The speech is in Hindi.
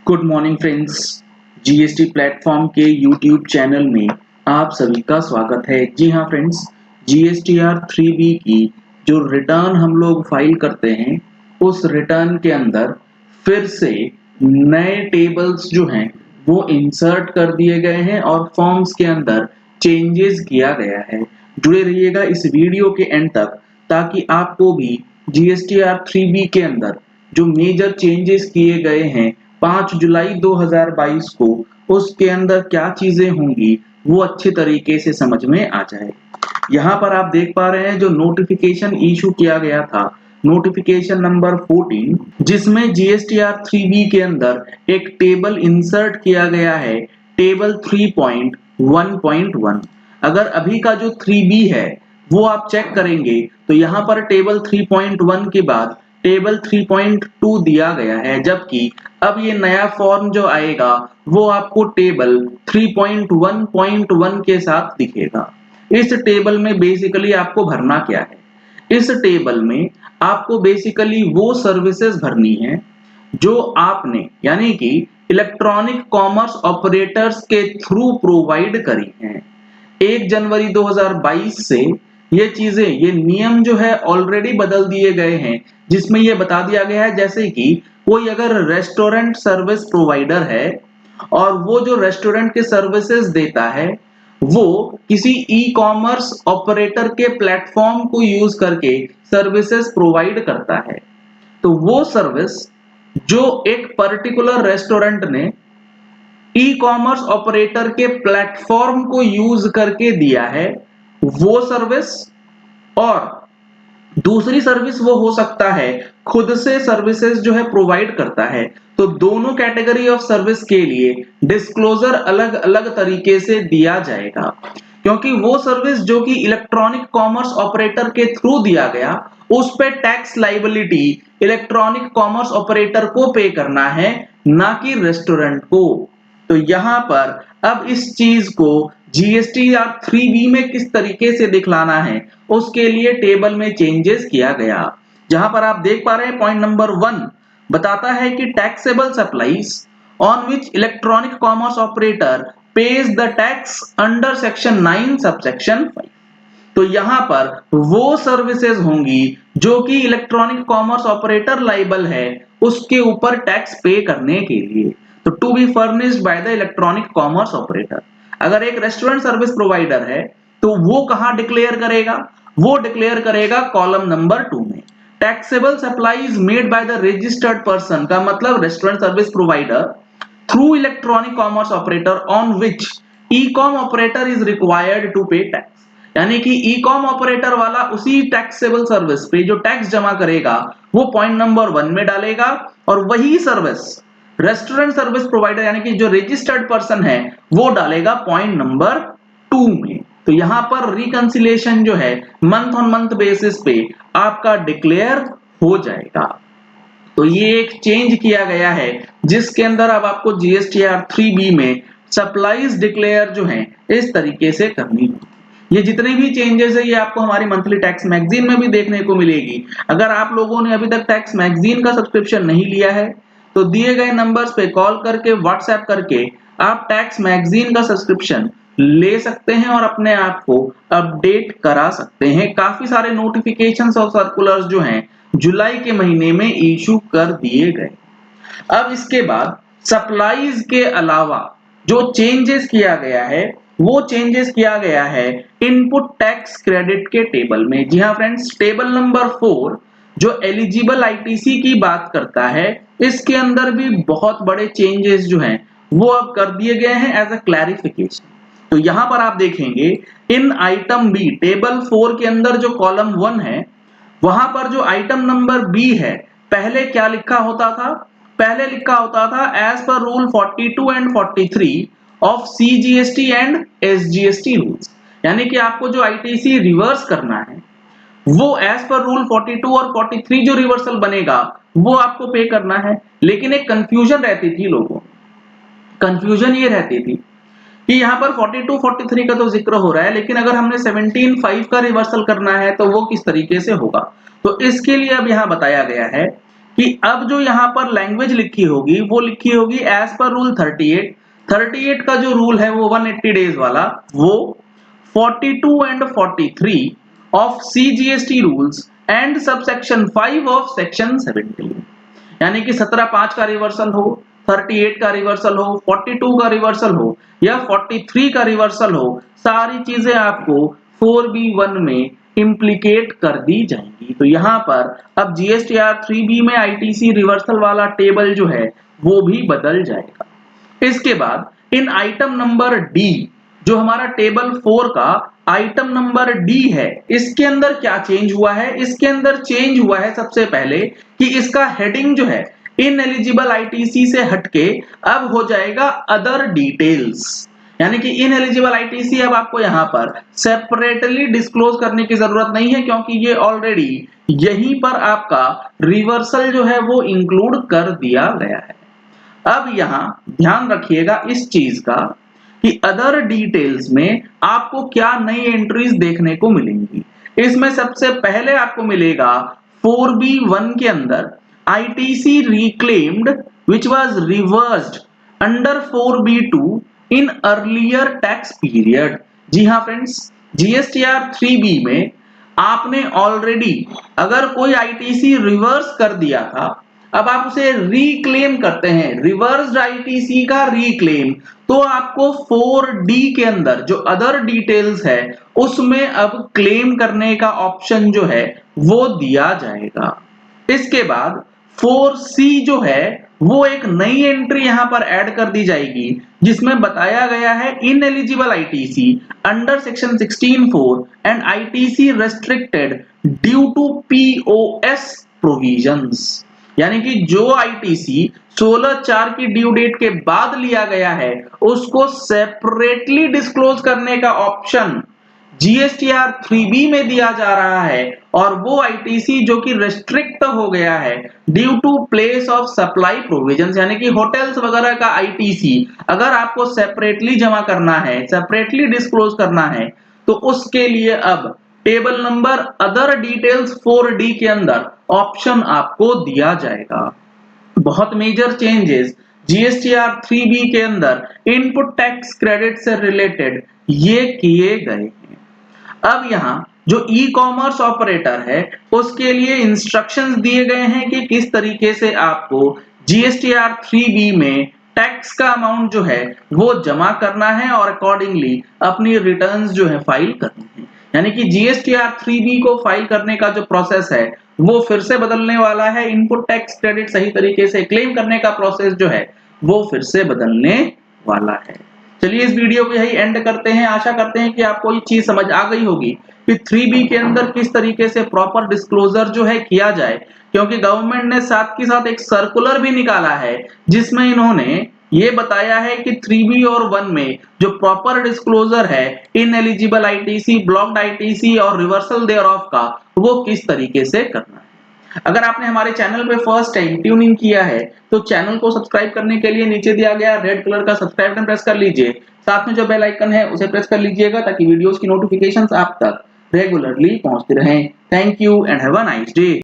Good morning friends. GST platform के यूट्यूब चैनल में आप सभी का स्वागत है। जी हाँ फ्रेंड्स, जीएसटीआर 3B की जो रिटर्न हम लोग फाइल करते हैं उस रिटर्न के अंदर फिर से नए टेबल्स जो हैं वो इंसर्ट कर दिए गए हैं और फॉर्म्स के अंदर चेंजेस किया गया है। जुड़े रहिएगा इस वीडियो के एंड तक ताकि आपको भी जीएसटीआर 3B के अंदर जो मेजर चेंजेस किए गए हैं 5 जुलाई 2022 को उसके अंदर क्या चीजें होंगी वो अच्छे तरीके से समझ में आ जाए। यहाँ पर आप देख पा रहे हैं जो नोटिफिकेशन इशू किया गया था, नोटिफिकेशन नंबर 14, जिसमें जीएसटीआर 3B के अंदर एक टेबल इंसर्ट किया गया है, टेबल 3.1.1। अगर अभी का जो 3B है वो आप चेक करेंगे तो यहाँ पर टेबल 3.1 के बाद टेबल 3.2 दिया गया है, जबकि अब ये नया फॉर्म जो आएगा वो आपको टेबल 3.1.1 के साथ दिखेगा। इस टेबल में बेसिकली आपको भरना क्या है? इस टेबल में आपको बेसिकली वो सर्विसेज भरनी है जो आपने यानी कि इलेक्ट्रॉनिक कॉमर्स ऑपरेटर्स के थ्रू प्रोवाइड करी हैं। 1 जनवरी 2022 से ये चीजें, ये नियम जो है ऑलरेडी बदल दिए गए हैं, जिसमें ये बता दिया गया है जैसे कि कोई अगर रेस्टोरेंट सर्विस प्रोवाइडर है और वो जो रेस्टोरेंट के सर्विसेज देता है वो किसी ई कॉमर्स ऑपरेटर के प्लेटफॉर्म को यूज करके सर्विसेज प्रोवाइड करता है, तो वो सर्विस जो एक पर्टिकुलर रेस्टोरेंट ने ई कॉमर्स ऑपरेटर के प्लेटफॉर्म को यूज करके दिया है वो सर्विस, और दूसरी सर्विस वो हो सकता है खुद से सर्विसेज जो है प्रोवाइड करता है। तो दोनों कैटेगरी ऑफ सर्विस के लिए डिस्क्लोजर अलग अलग तरीके से दिया जाएगा, क्योंकि वो सर्विस जो कि इलेक्ट्रॉनिक कॉमर्स ऑपरेटर के थ्रू दिया गया उस पे tax liability electronic commerce operator को पे करना है, ना कि रेस्टोरेंट को। तो यहां पर अब इस चीज को जीएसटीआर 3B में किस तरीके से दिखलाना है उसके लिए टेबल में चेंजेस किया गया। जहां पर आप देख पा रहे हैं पॉइंट नंबर 1 बताता है कि taxable supplies on which electronic commerce operator page the tax under section 9 subsection 5। तो यहां पर वो सर्विसेज होंगी जो कि इलेक्ट्रॉनिक कॉमर्स ऑपरेटर लाइबल है उसके ऊपर टैक्स पे करने के लिए, तो to be furnished by the electronic commerce operator. अगर एक रेस्टोरेंट सर्विस प्रोवाइडर है तो वो कहां डिक्लेयर करेगा? वो डिक्लेयर करेगा कॉलम नंबर 2 में। Taxable supplies made by the registered person का मतलब restaurant service provider through electronic commerce operator on which ecom operator is required to pay tax, यानी कि ई-कॉम ऑपरेटर वाला उसी टैक्सेबल सर्विस पे जो टैक्स जमा करेगा वो पॉइंट नंबर 1 में डालेगा, और वही सर्विस रेस्टोरेंट सर्विस प्रोवाइडर यानी कि जो रजिस्टर्ड पर्सन है वो डालेगा पॉइंट नंबर 2 में। तो यहां पर रिकंसिलिएशन जो है मंथ ऑन मंथ बेसिस पे आपका डिक्लेयर हो जाएगा। तो ये एक चेंज किया गया है जिसके अंदर अब आपको जीएसटीआर 3B में सप्लाईज डिक्लेयर जो है इस तरीके से करनी होगी। ये जितने भी चेंजेस है ये आपको हमारी मंथली टैक्स मैगजीन में भी देखने को मिलेगी। अगर आप लोगों ने अभी तक टैक्स मैगजीन का सब्सक्रिप्शन नहीं लिया है तो दिए गए नंबर्स पे कॉल करके व्हाट्सएप करके आप टैक्स मैगजीन का सब्सक्रिप्शन ले सकते हैं और अपने आप को अपडेट करा सकते हैं। काफी सारे नोटिफिकेशंस और सर्कुलर्स जो हैं जुलाई के महीने में इशू कर दिए गए। अब इसके बाद सप्लाईज के अलावा जो चेंजेस किया गया है वो चेंजेस किया गया है इनपुट टैक्स क्रेडिट के टेबल में। जी हाँ फ्रेंड्स, टेबल नंबर 4 जो एलिजिबल आईटीसी की बात करता है इसके अंदर भी बहुत बड़े चेंजेस जो हैं वो अब कर दिए गए हैं एज अ क्लैरिफिकेशन। तो यहां पर आप देखेंगे इन आइटम बी टेबल 4 के अंदर जो कॉलम 1 है वहां पर जो आइटम नंबर बी है पहले क्या लिखा होता था? पहले लिखा होता था as per rule 42 and 43 of CGST and SGST rules, यानी कि आपको जो आईटीसी रिवर्स करना है वो एज पर रूल 42 और 43 जो रिवर्सल बनेगा वो आपको पे करना है। लेकिन एक कंफ्यूजन रहती थी लोगों, कंफ्यूजन ये रहती थी कि यहाँ पर 42 43 का तो जिक्र हो रहा है लेकिन अगर हमने 17(5) का रिवर्सल करना है तो वो किस तरीके से होगा। तो इसके लिए अब यहाँ बताया गया है कि अब जो यहाँ पर लैंग्वेज लिखी होगी वो लिखी होगी एज पर रूल 38 का जो रूल है वो 180 डेज वाला, वो 42 and 43 of CGST rules and subsection 5 of section 17, यानी कि 17(5) का रिवर्सल हो, 38 का रिवर्सल हो, 42 का रिवर्सल हो या 43 का रिवर्सल हो, सारी चीजें आपको 4B1 में इम्प्लीकेट कर दी जाएंगी। तो यहाँ पर अब GSTR 3B में ITC रिवर्सल वाला टेबल जो है वो भी बदल जाएगा। इसके बाद इन आइटम नंबर डी, जो हमारा टेबल 4 का आइटम नंबर डी है, इसके अंदर क्या चेंज हुआ है? इसके अंदर चेंज हुआ है सबसे पहले कि इसका हेडिंग जो है इनएलिजिबल ITC से हटके अब हो जाएगा अदर डिटेल्स, यानी कि इनएलिजिबल ITC अब आपको यहाँ पर सेपरेटली डिस्क्लोज करने की जरूरत नहीं है, क्योंकि ये ऑलरेडी यहीं पर आपका रिवर्सल जो है वो इंक्लूड कर दिया गया है। अब यहाँ ध्यान रखिएगा इस चीज का कि अदर डिटेल्स में आपको क्या नई एंट्रीज देखने को मिलेंगी। इसमें सबसे पहले आपको मिलेगा 4B1 के अंदर ITC reclaimed which was reversed under 4B2 in earlier tax period। जी हाँ फ्रेंड्स, GSTR 3B में आपने ऑलरेडी अगर कोई ITC रिवर्स कर दिया था, अब आप उसे रिक्लेम करते हैं, रिवर्स्ड ITC का रिक्लेम, तो आपको 4D के अंदर जो अदर डिटेल्स है उसमें अब क्लेम करने का ऑप्शन जो है वो दिया जाएगा। इसके बाद 4C जो है वो एक नई एंट्री यहां पर ऐड कर दी जाएगी जिसमें बताया गया है ineligible ITC under section 16(4) and ITC restricted due to POS provisions, यानी कि जो ITC 16/4 की ड्यू डेट के बाद लिया गया है उसको सेपरेटली डिस्क्लोज करने का ऑप्शन GSTR 3B में दिया जा रहा है, और वो ITC जो कि रेस्ट्रिक्ट हो गया है due to place of supply provisions, यानी कि होटल्स वगैरह का ITC अगर आपको सेपरेटली जमा करना है, सेपरेटली डिस्क्लोज करना है, तो उसके लिए अब table number other details 4D के अंदर ऑप्शन आपको दिया जाएगा। बहुत मेजर चेंजेस GSTR 3B के अंदर इनपुट टैक्स क्रेडिट से रिलेटेड ये किए गए हैं। अब यहाँ जो ई-कॉमर्स ऑपरेटर है उसके लिए इंस्ट्रक्शंस दिए गए हैं कि किस तरीके से आपको GSTR 3B में टैक्स का अमाउंट जो है वो जमा करना है और अकॉर्डिंगली अपनी रिटर्न्स जो है फाइल करनी है। यानी कि GSTR 3B को फाइल करने का जो प्रोसेस है वो फिर से बदलने वाला है, इनपुट टैक्स क्रेडिट सही तरीके से क्लेम करने का प्रोसेस जो है वो फिर से बदलने वाला है। चलिए इस वीडियो को यही एंड करते हैं। आशा करते हैं कि आपको ये चीज समझ आ गई होगी कि 3B के अंदर किस तरीके से प्रॉपर डिस्क्लोजर जो है किया जाए, क्योंकि गवर्नमेंट ने साथ के साथ एक सर्कुलर भी निकाला है जिसमें इन्होंने ये बताया है कि 3B और 1 में जो प्रॉपर डिस्क्लोजर है इनएलिजिबल ITC, ब्लॉक्ड ITC और रिवर्सल देयर ऑफ का, वो किस तरीके से करना है। अगर आपने हमारे चैनल पे फर्स्ट टाइम ट्यून इन किया है तो चैनल को सब्सक्राइब करने के लिए नीचे दिया गया रेड कलर का सब्सक्राइब बटन प्रेस कर लीजिए, साथ में जो बेल आइकन है उसे प्रेस कर लीजिएगा ताकि वीडियोस की नोटिफिकेशंस आप तक रेगुलरली पहुंचती रहें। Thank you and have a nice day.